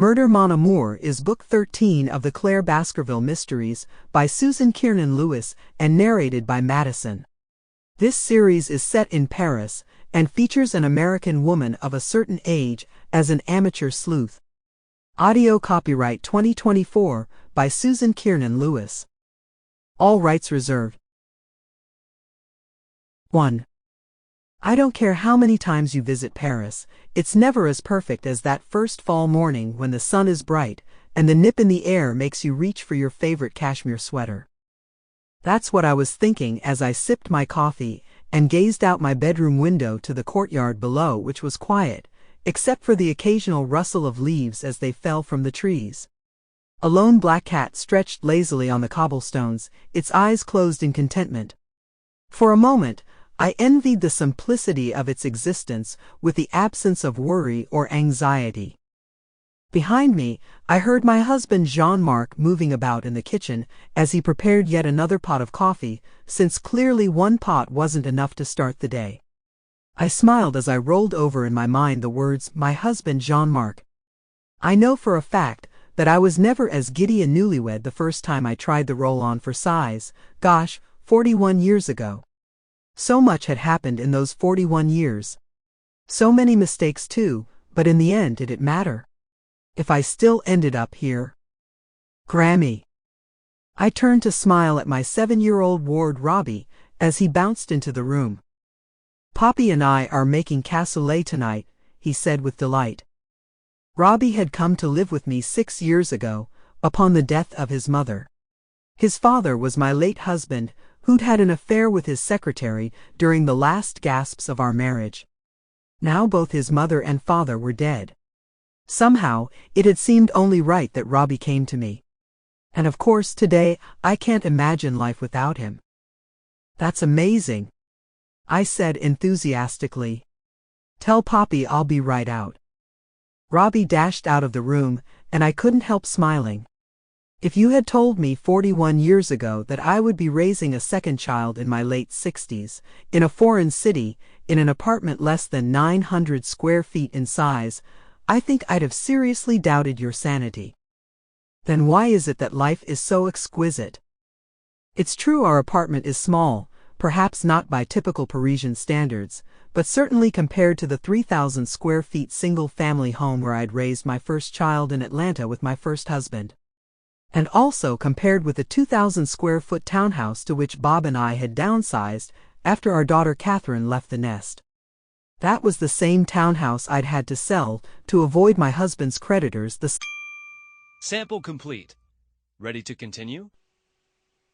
Mon Amour is Book 13 of the Claire Baskerville Mysteries by Susan Kiernan-Lewis and narrated by Madison. This series is set in Paris and features an American woman of a certain age as an amateur sleuth. Audio copyright 2024 by Susan Kiernan-Lewis. All rights reserved. 1. I don't care how many times you visit Paris, it's never as perfect as that first fall morning when the sun is bright and the nip in the air makes you reach for your favorite cashmere sweater. That's what I was thinking as I sipped my coffee and gazed out my bedroom window to the courtyard below, which was quiet, except for the occasional rustle of leaves as they fell from the trees. A lone black cat stretched lazily on the cobblestones, its eyes closed in contentment. For a moment, I envied the simplicity of its existence with the absence of worry or anxiety. Behind me, I heard my husband Jean-Marc moving about in the kitchen as he prepared yet another pot of coffee, since clearly one pot wasn't enough to start the day. I smiled as I rolled over in my mind the words, my husband Jean-Marc. I know for a fact that I was never as giddy a newlywed the first time I tried the roll-on for size, 41 years ago. So much had happened in those 41 years. So many mistakes too, but in the end did it matter? If I still ended up here. Grammy. I turned to smile at my 7-year-old ward Robbie as he bounced into the room. Poppy and I are making cassoulet tonight, he said with delight. Robbie had come to live with me 6 years ago, upon the death of his mother. His father was my late husband, who'd had an affair with his secretary during the last gasps of our marriage. Now both his mother and father were dead. Somehow, it had seemed only right that Robbie came to me. And of course today, I can't imagine life without him. That's amazing, I said enthusiastically. Tell Poppy I'll be right out. Robbie dashed out of the room, and I couldn't help smiling. If you had told me 41 years ago that I would be raising a second child in my late 60s, in a foreign city, in an apartment less than 900 square feet in size, I think I'd have seriously doubted your sanity. Then why is it that life is so exquisite? It's true our apartment is small, perhaps not by typical Parisian standards, but certainly compared to the 3,000 square feet single-family home where I'd raised my first child in Atlanta with my first husband. And also compared with the 2,000 square foot townhouse to which Bob and I had downsized after our daughter Catherine left the nest. That was the same townhouse I'd had to sell to avoid my husband's creditors. Sample complete. Ready to continue?